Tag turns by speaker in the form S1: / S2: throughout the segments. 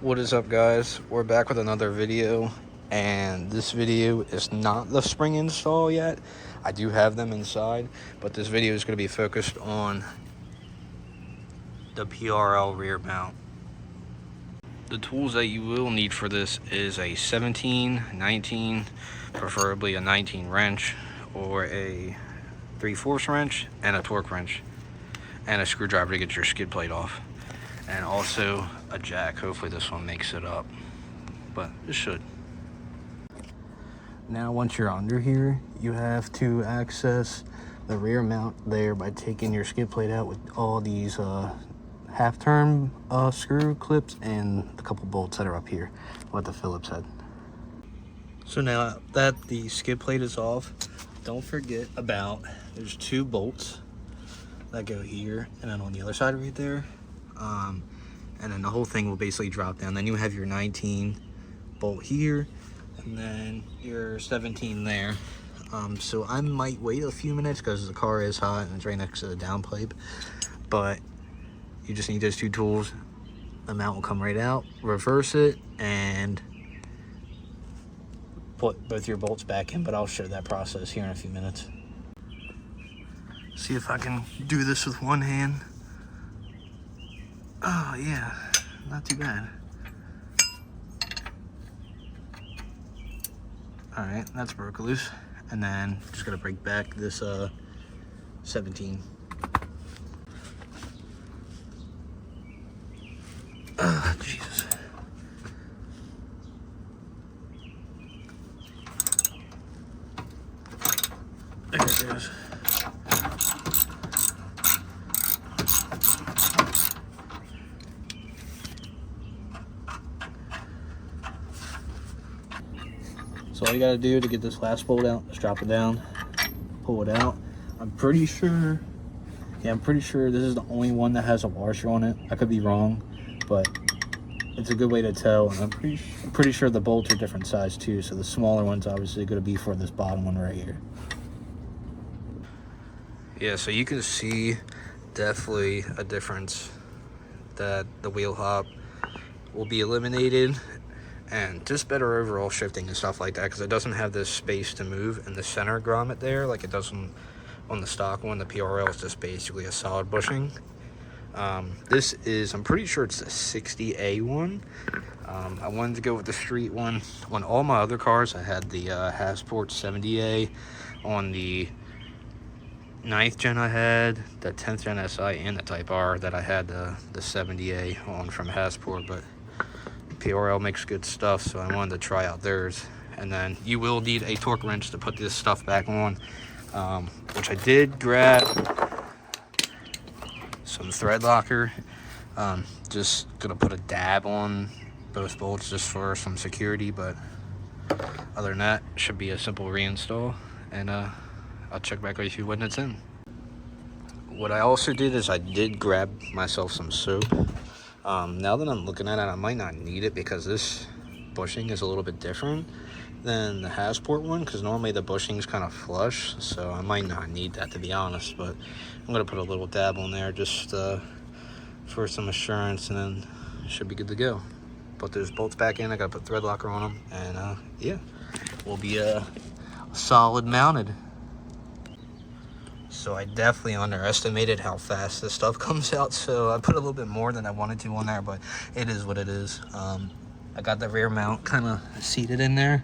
S1: What is up, guys? We're back with another video, and this video is not the spring install yet. I do have them inside, but this video is going to be focused on the PRL rear mount. The tools that you will need for this is a 17, 19, preferably a 19 wrench, or a 3/4 wrench, and a torque wrench, and a screwdriver to get your skid plate off, and also a jack. Hopefully this one makes it up, but it should. Now once you're under here, you have to access the rear mount there by taking your skid plate out with all these half-turn screw clips and a couple bolts that are up here with the Phillips head. So now that the skid plate is off, don't forget about, there's 2 bolts that go here and then on the other side right there. And then the whole thing will basically drop down. Then you have your 19 bolt here, and then your 17 there. So I might wait a few minutes because the car is hot and it's right next to the downpipe. But you just need those 2 tools. The mount will come right out. Reverse it and put both your bolts back in. But I'll show that process here in a few minutes. See if I can do this with one hand. Oh yeah, not too bad. All right, that's broke loose. And then just gotta break back this 17. Oh, Jesus. There it goes. So all you gotta do to get this last bolt out is drop it down, pull it out. I'm pretty sure this is the only one that has a washer on it. I could be wrong, but it's a good way to tell. And I'm pretty sure the bolts are different size too. So the smaller one's obviously gonna be for this bottom one right here. Yeah, so you can see definitely a difference that the wheel hop will be eliminated. And just better overall shifting and stuff like that, because it doesn't have this space to move in the center grommet there like it does on the stock one. The PRL is just basically a solid bushing. This is, I'm pretty sure it's a 60A one. I wanted to go with the street one. On all my other cars, I had the Hasport 70A. On the 9th gen I had, the 10th gen SI, and the Type R that I had the 70A on from Hasport, but PRL makes good stuff, so I wanted to try out theirs. And then you will need a torque wrench to put this stuff back on, which I did grab some thread locker. Just gonna put a dab on both bolts just for some security, but other than that, should be a simple reinstall. And I'll check back with you when it's in. What I also did is I did grab myself some soap. Now that I'm looking at it, I might not need it because this bushing is a little bit different than the Hasport one, because normally the bushing is kind of flush, so I might not need that, to be honest. But I'm going to put a little dab on there just for some assurance, and then should be good to go. Put those bolts back in. I got to put thread locker on them, and yeah, we'll be solid mounted. So I definitely underestimated how fast this stuff comes out, so I put a little bit more than I wanted to on there, but it is what it is. I got the rear mount kind of seated in there,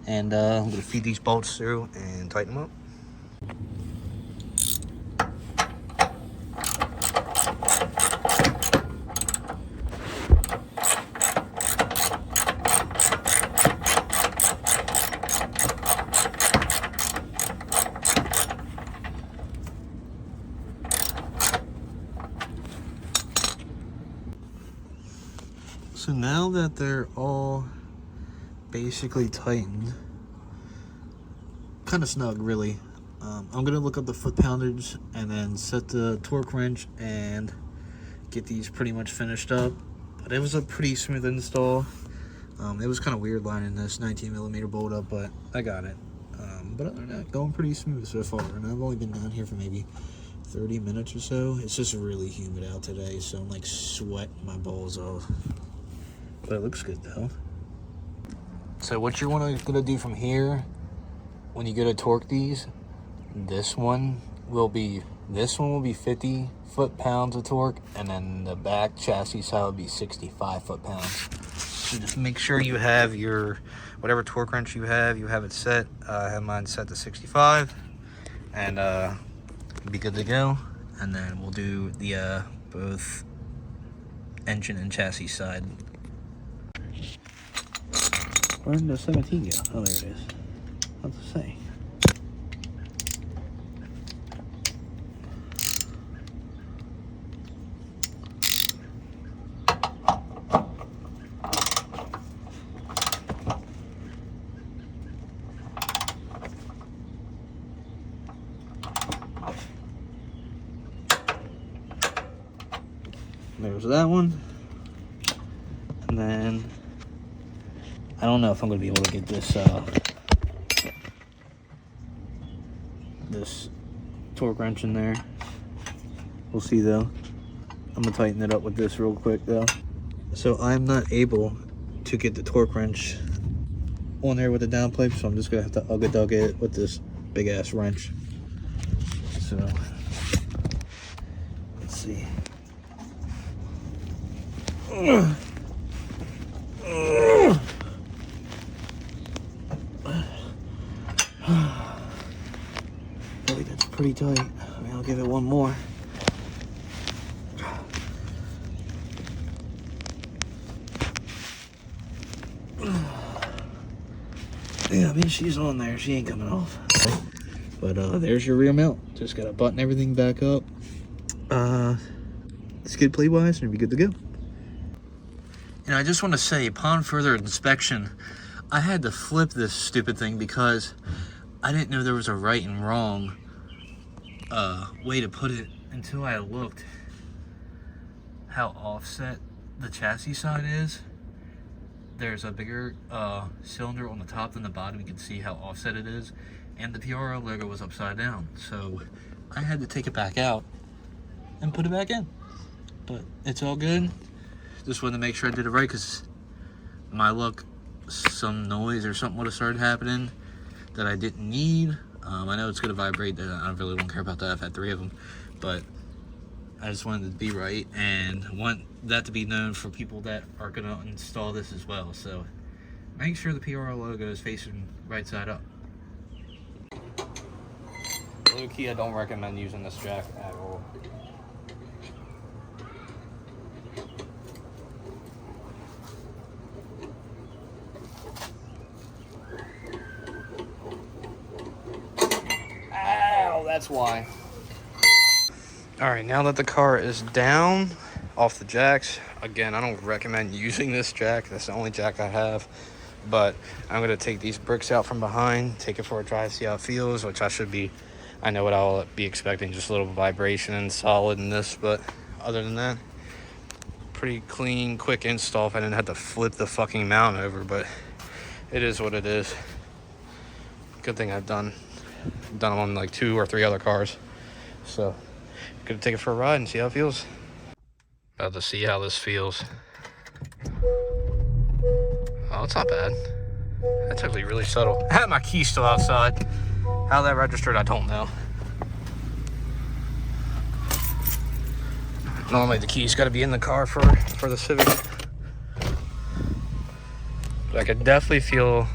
S1: and I'm going to feed these bolts through and tighten them up. So now that they're all basically tightened, kind of snug really, I'm going to look up the foot poundage and then set the torque wrench and get these pretty much finished up. But it was a pretty smooth install. It was kind of weird lining this 19mm bolt up, but I got it. But other than that, going pretty smooth so far. And I've only been down here for maybe 30 minutes or so. It's just really humid out today, so I'm like sweating my balls off. but it looks good though. So what you're gonna do from here, when you go to torque these, this one will be 50 foot-pounds of torque, and then the back chassis side will be 65 foot-pounds. So just make sure you have your, whatever torque wrench you have it set. I have mine set to 65, and be good to go. And then we'll do the both engine and chassis side. Where did the 17 go? Oh, there it is. What's it say? There's that one. And then I don't know if I'm gonna be able to get this this torque wrench in there. We'll see though. I'm gonna tighten it up with this real quick though. So I'm not able to get the torque wrench on there with the down plate, so I'm just gonna have to ugga-dugga it with this big ass wrench. So let's see. I think that's pretty tight. I mean, I'll give it one more. Yeah, I mean, she's on there. She ain't coming off. But there's your rear mount. Just gotta button everything back up. Skid plate wise, and you'll be good to go. And I just want to say, upon further inspection, I had to flip this stupid thing because I didn't know there was a right and wrong way to put it until I looked how offset the chassis side is. There's a bigger cylinder on the top than the bottom. You can see how offset it is. And the PRL logo was upside down. So I had to take it back out and put it back in. But it's all good. Just wanted to make sure I did it right, because my luck, some noise or something would have started happening that I didn't need. I know it's going to vibrate. I really don't care about that. I've had 3 of them. But I just wanted to be right and want that to be known for people that are going to install this as well. So make sure the PRL logo is facing right side up. Low key, I don't recommend using this jack at all. That's why. Alright, now that the car is down off the jacks, again, I don't recommend using this jack. That's the only jack I have. But I'm going to take these bricks out from behind, take it for a drive, see how it feels, which I know what I'll be expecting, just a little vibration and solid in this. But other than that, pretty clean, quick install. If I didn't have to flip the fucking mount over, but it is what it is. Good thing I've done them on like 2 or 3 other cars. So gonna take it for a ride and see how it feels. About to see how this feels. Oh, it's not bad. That's actually really subtle. I have my key still outside. How that registered, I don't know. Normally the key's got to be in the car for the Civic. But I could definitely feel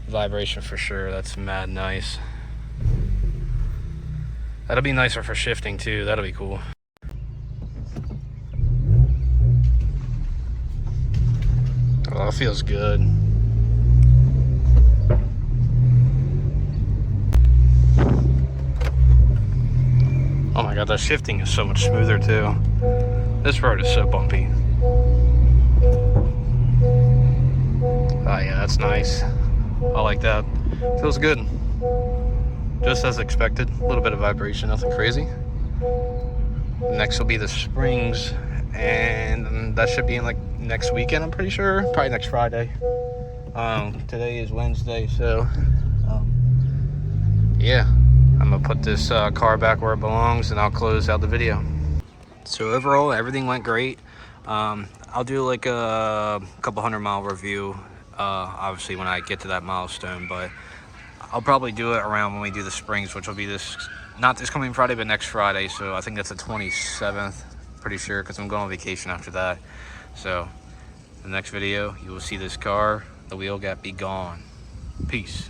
S1: vibration for sure. That's mad nice. That'll be nicer for shifting too. That'll be cool. Oh, it feels good. Oh my god, that shifting is so much smoother too. This road is so bumpy. Oh yeah, that's nice. I like that. Feels good. Just as expected. A little bit of vibration, nothing crazy. Next will be the springs, and that should be in like next weekend, I'm pretty sure. Probably next Friday. Today is Wednesday, so yeah. I'm gonna put this car back where it belongs, and I'll close out the video. So overall, everything went great. I I'll do like a couple 100-mile review, obviously when I get to that milestone, but I'll probably do it around when we do the springs, which will be not this coming Friday, but next Friday. So I think that's the 27th, pretty sure, because I'm going on vacation after that. So the next video, you will see this car, the wheel gap, be gone. Peace.